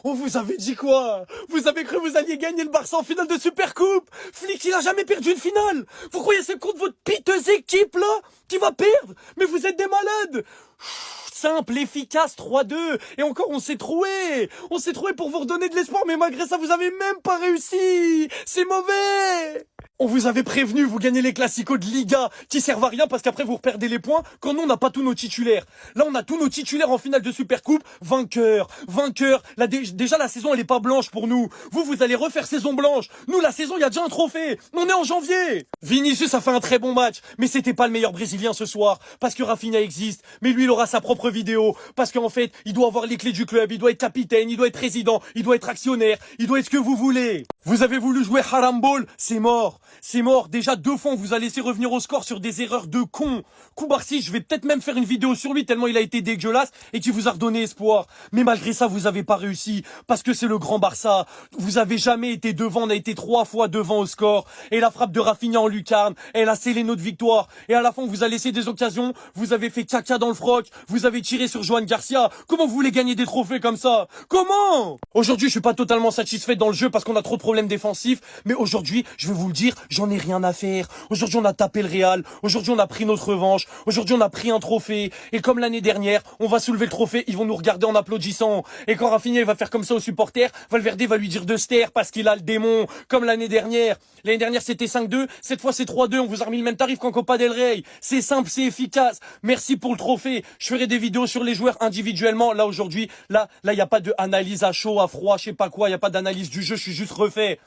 On vous avait dit quoi? Vous avez cru que vous alliez gagner le Barça en finale de Supercoupe? Flick, il a jamais perdu une finale. Vous croyez c'est contre votre piteuse équipe là qui va perdre? Mais vous êtes des malades. Simple, efficace, 3-2. Et encore, on s'est troué. On s'est troué pour vous redonner de l'espoir, mais malgré ça, vous avez même pas réussi. C'est mauvais. On vous avait prévenu, vous gagnez les classicos de Liga qui servent à rien parce qu'après vous perdez les points quand nous on n'a pas tous nos titulaires. Là on a tous nos titulaires en finale de Supercoupe, vainqueurs. Déjà la saison elle est pas blanche pour nous. Vous allez refaire saison blanche. Nous la saison il y a déjà un trophée. On est en janvier. Vinicius a fait un très bon match, mais c'était pas le meilleur Brésilien ce soir parce que Rafinha existe, mais lui il aura sa propre vidéo parce qu'en fait il doit avoir les clés du club, il doit être capitaine, il doit être président, il doit être actionnaire, il doit être ce que vous voulez. Vous avez voulu jouer Haram Ball, c'est mort. C'est mort. Déjà 2 fois, on vous a laissé revenir au score sur des erreurs de con. Koubarsi, je vais peut-être même faire une vidéo sur lui tellement il a été dégueulasse et qui vous a redonné espoir. Mais malgré ça, vous avez pas réussi parce que c'est le grand Barça. Vous avez jamais été devant. On a été 3 fois devant au score. Et la frappe de Rafinha en lucarne, elle a scellé notre victoire. Et à la fin, on vous a laissé des occasions. Vous avez fait caca dans le froc. Vous avez tiré sur Joan Garcia. Comment vous voulez gagner des trophées comme ça? Comment? Aujourd'hui, je suis pas totalement satisfait dans le jeu parce qu'on a trop de problèmes défensifs. Mais aujourd'hui, je vais vous le dire, j'en ai rien à faire. Aujourd'hui, on a tapé le Real. Aujourd'hui, on a pris notre revanche. Aujourd'hui, on a pris un trophée. Et comme l'année dernière, on va soulever le trophée. Ils vont nous regarder en applaudissant. Et quand Rafinha, il va faire comme ça aux supporters, Valverde va lui dire de se taire parce qu'il a le démon. Comme l'année dernière. L'année dernière, c'était 5-2. Cette fois, c'est 3-2. On vous a remis le même tarif qu'en Copa del Rey. C'est simple, c'est efficace. Merci pour le trophée. Je ferai des vidéos sur les joueurs individuellement. Là, aujourd'hui, là, il n'y a pas de analyse à chaud, à froid, je sais pas quoi. Il n'y a pas d'analyse du jeu. Je suis juste refait.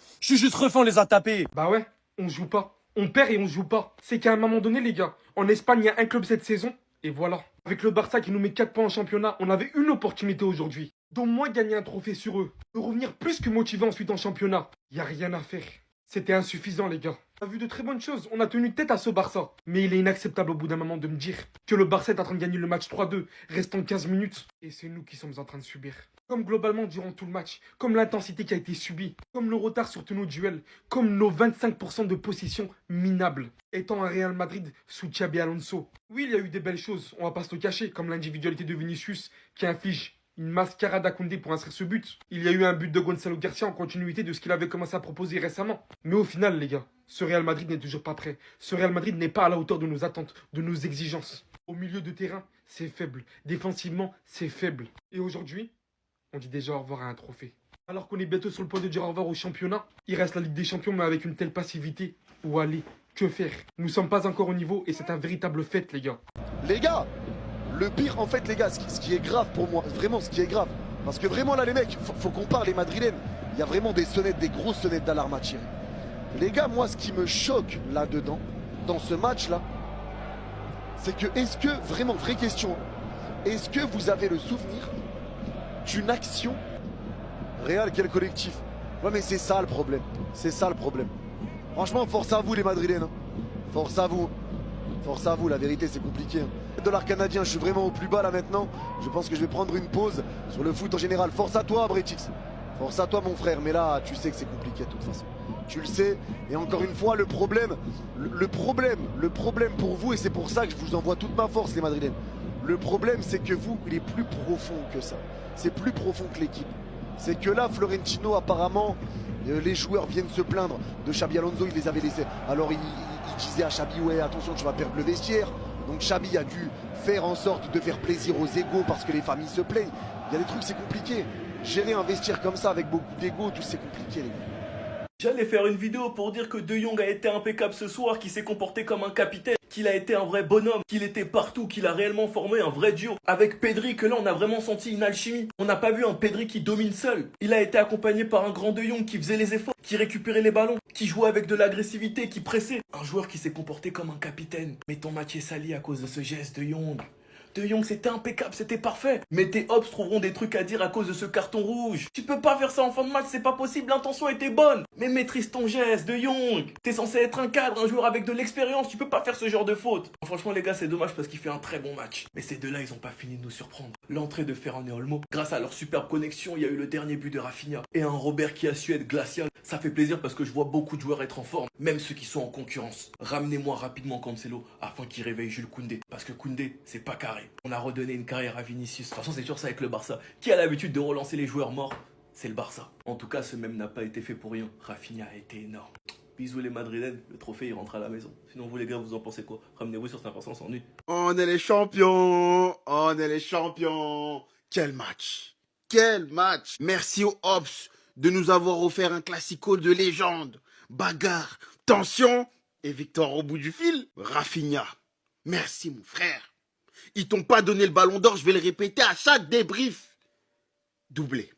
On les a tapés. Bah ouais, on joue pas. On perd et on joue pas. C'est qu'à un moment donné, les gars, en Espagne, il y a un club cette saison. Et voilà. Avec le Barça qui nous met 4 points en championnat, on avait une opportunité aujourd'hui. D'au moins gagner un trophée sur eux. De revenir plus que motivé ensuite en championnat. Il n'y a rien à faire. C'était insuffisant, les gars. On a vu de très bonnes choses. On a tenu tête à ce Barça. Mais il est inacceptable au bout d'un moment de me dire que le Barça est en train de gagner le match 3-2, restant 15 minutes. Et c'est nous qui sommes en train de subir. Comme globalement durant tout le match, comme l'intensité qui a été subie, comme le retard sur tous nos duels, comme nos 25% de possession minables, étant un Real Madrid sous Xabi Alonso. Oui, il y a eu des belles choses, on va pas se le cacher, comme l'individualité de Vinicius qui inflige une mascarade à Koundé pour inscrire ce but. Il y a eu un but de Gonzalo Garcia en continuité de ce qu'il avait commencé à proposer récemment. Mais au final, les gars, ce Real Madrid n'est toujours pas prêt. Ce Real Madrid n'est pas à la hauteur de nos attentes, de nos exigences. Au milieu de terrain, c'est faible. Défensivement, c'est faible. Et aujourd'hui, on dit déjà au revoir à un trophée. Alors qu'on est bientôt sur le point de dire au revoir au championnat, il reste la Ligue des Champions, mais avec une telle passivité, où aller? Que faire? Nous ne sommes pas encore au niveau et c'est un véritable fait, les gars. Les gars, le pire en fait, les gars, ce qui est grave pour moi, vraiment ce qui est grave, parce que vraiment là les mecs, faut qu'on parle les Madrilènes, il y a vraiment des sonnettes, des grosses sonnettes d'alarme à tirer. Les gars, moi ce qui me choque là-dedans, dans ce match-là, c'est que est-ce que, vraiment vraie question, est-ce que vous avez le souvenir d'une action Real, quel collectif? Ouais mais c'est ça le problème. C'est ça le problème. Franchement, force à vous les Madrilènes. Force à vous. Force à vous, la vérité c'est compliqué. Dollar canadien, je suis vraiment au plus bas là maintenant. Je pense que je vais prendre une pause sur le foot en général. Force à toi Bretix. Force à toi mon frère. Mais là, tu sais que c'est compliqué de toute façon. Tu le sais. Et encore une fois, le problème pour vous, et c'est pour ça que je vous envoie toute ma force les Madrilènes. Le problème c'est que vous, il est plus profond que ça. C'est plus profond que l'équipe. C'est que là, Florentino, apparemment, les joueurs viennent se plaindre de Xabi Alonso, il les avait laissés. Alors il disait à Xabi, ouais, attention, tu vas perdre le vestiaire. Donc Xabi a dû faire en sorte de faire plaisir aux égos parce que les familles se plaignent. Il y a des trucs, c'est compliqué. Gérer un vestiaire comme ça avec beaucoup d'égos, tout c'est compliqué, les gars. J'allais faire une vidéo pour dire que De Jong a été impeccable ce soir, qu'il s'est comporté comme un capitaine, qu'il a été un vrai bonhomme, qu'il était partout, qu'il a réellement formé un vrai duo. Avec Pedri, que là on a vraiment senti une alchimie. On n'a pas vu un Pedri qui domine seul. Il a été accompagné par un grand De Jong qui faisait les efforts, qui récupérait les ballons, qui jouait avec de l'agressivité, qui pressait. Un joueur qui s'est comporté comme un capitaine. Mais ton match est sali à cause de ce geste De Jong. De Jong, c'était impeccable, c'était parfait. Mais tes Hobbs trouveront des trucs à dire à cause de ce carton rouge. Tu peux pas faire ça en fin de match, c'est pas possible, l'intention était bonne. Mais maîtrise ton geste, De Jong. T'es censé être un cadre, un joueur avec de l'expérience, tu peux pas faire ce genre de faute. Franchement les gars, c'est dommage parce qu'il fait un très bon match. Mais ces deux-là, ils ont pas fini de nous surprendre. L'entrée de Ferran et Olmo, grâce à leur superbe connexion, il y a eu le dernier but de Rafinha. Et un Robert qui a su être glacial. Ça fait plaisir parce que je vois beaucoup de joueurs être en forme, même ceux qui sont en concurrence. Ramenez-moi rapidement Cancelo afin qu'il réveille Jules Koundé. Parce que Koundé, c'est pas carré. On a redonné une carrière à Vinicius. De toute façon, c'est toujours ça avec le Barça. Qui a l'habitude de relancer les joueurs morts? c'est le Barça. En tout cas, ce même n'a pas été fait pour rien. Rafinha a été énorme. Bisous les Madrilènes, le trophée il rentre à la maison. Sinon vous les gars, vous en pensez quoi? Ramenez-vous sur 5% sans nuit. On est les champions. On est les champions. Quel match. Quel match. Merci aux Ops de nous avoir offert un classico de légende. Bagarre, tension et victoire au bout du fil. Rafinha. Merci mon frère. Ils t'ont pas donné le ballon d'or, je vais le répéter à chaque débrief. Doublé.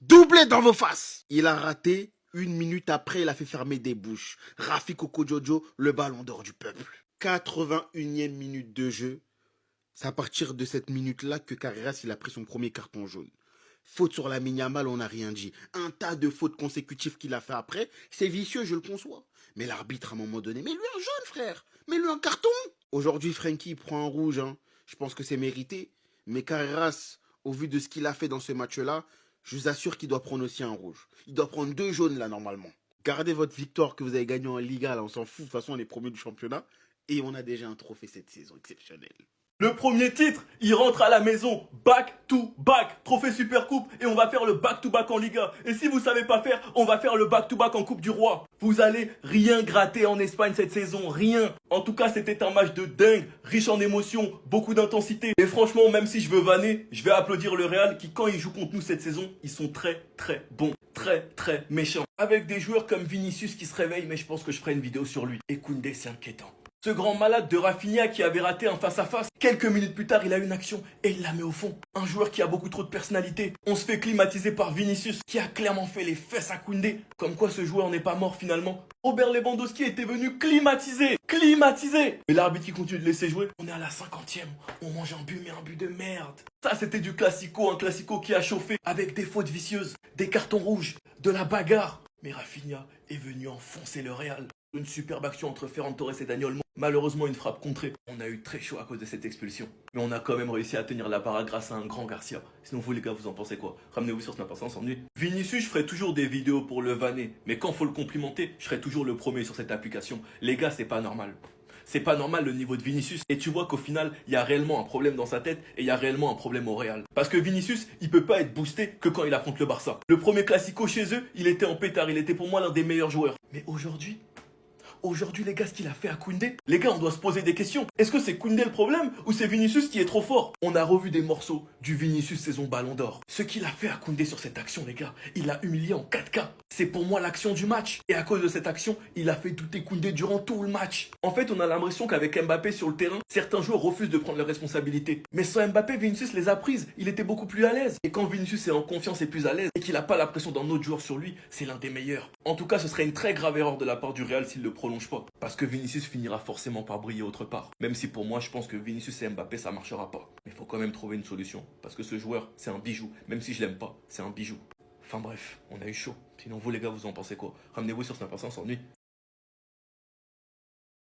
Doublé dans vos faces. Il a raté. 1 minute après, il a fait fermer des bouches. Rafi Coco Jojo, le ballon d'or du peuple. 81e minute de jeu. C'est à partir de cette minute-là que Carreras il a pris son premier carton jaune. Faute sur la Yamal, on n'a rien dit. Un tas de fautes consécutives qu'il a fait après. C'est vicieux, je le conçois. Mais l'arbitre, à un moment donné, mets-lui un jaune, frère. Mets-lui un carton. Aujourd'hui, Frenkie prend un rouge. Hein. Je pense que c'est mérité. Mais Carreras, au vu de ce qu'il a fait dans ce match-là, je vous assure qu'il doit prendre aussi un rouge. Il doit prendre 2 jaunes là normalement. Gardez votre victoire que vous avez gagnée en Liga, là, on s'en fout. De toute façon, on est premier du championnat. Et on a déjà un trophée cette saison exceptionnel. Le premier titre, il rentre à la maison, back to back, trophée super coupe, et on va faire le back to back en Liga. Et si vous savez pas faire, on va faire le back to back en Coupe du Roi. Vous allez rien gratter en Espagne cette saison, rien. En tout cas, c'était un match de dingue, riche en émotions, beaucoup d'intensité. Et franchement, même si je veux vanner, je vais applaudir le Real qui, quand ils jouent contre nous cette saison, ils sont très très bons, très méchants. Avec des joueurs comme Vinicius qui se réveille, mais je pense que je ferai une vidéo sur lui. Et Koundé, c'est inquiétant. Ce grand malade de Rafinha qui avait raté un face-à-face. Quelques minutes plus tard, il a une action et il la met au fond. Un joueur qui a beaucoup trop de personnalité. On se fait climatiser par Vinicius qui a clairement fait les fesses à Koundé. Comme quoi ce joueur n'est pas mort finalement. Robert Lewandowski était venu climatiser. Mais l'arbitre qui continue de laisser jouer. On est à la 50e. On mange un but, mais un but de merde. Ça, c'était du classico. Un classico qui a chauffé avec des fautes vicieuses, des cartons rouges, de la bagarre. Mais Rafinha est venu enfoncer le Real. Une superbe action entre Ferran Torres et Dani Olmo. Malheureusement, une frappe contrée. On a eu très chaud à cause de cette expulsion. Mais on a quand même réussi à tenir la baraque grâce à un grand Garcia. Sinon, vous les gars, vous en pensez quoi? Ramenez-vous sur Snap sans nuit. Vinicius, je ferai toujours des vidéos pour le vanner. Mais quand faut le complimenter, je serai toujours le premier sur cette application. Les gars, c'est pas normal. C'est pas normal le niveau de Vinicius. Et tu vois qu'au final, il y a réellement un problème dans sa tête et il y a réellement un problème au Real. Parce que Vinicius, il peut pas être boosté que quand il affronte le Barça. Le premier classico chez eux, il était en pétard. Il était pour moi l'un des meilleurs joueurs. Mais aujourd'hui, les gars, ce qu'il a fait à Koundé, les gars, on doit se poser des questions. Est-ce que c'est Koundé le problème ou c'est Vinicius qui est trop fort? On a revu des morceaux du Vinicius saison Ballon d'Or. Ce qu'il a fait à Koundé sur cette action, les gars, il l'a humilié en 4K. C'est pour moi l'action du match. Et à cause de cette action, il a fait douter Koundé durant tout le match. En fait, on a l'impression qu'avec Mbappé sur le terrain, certains joueurs refusent de prendre leurs responsabilités. Mais sans Mbappé, Vinicius les a prises. Il était beaucoup plus à l'aise. Et quand Vinicius est en confiance et plus à l'aise et qu'il n'a pas la pression d'un autre joueur sur lui, c'est l'un des meilleurs. En tout cas, ce serait une très grave erreur de la part du Real s'il le prolonge pas. Parce que Vinicius finira forcément par briller autre part. Même si pour moi, je pense que Vinicius et Mbappé, ça marchera pas. Mais il faut quand même trouver une solution. Parce que ce joueur, c'est un bijou. Même si je l'aime pas, c'est un bijou. Enfin bref, on a eu chaud. Sinon vous les gars, vous en pensez quoi? Ramenez-vous sur Snap sans nuit.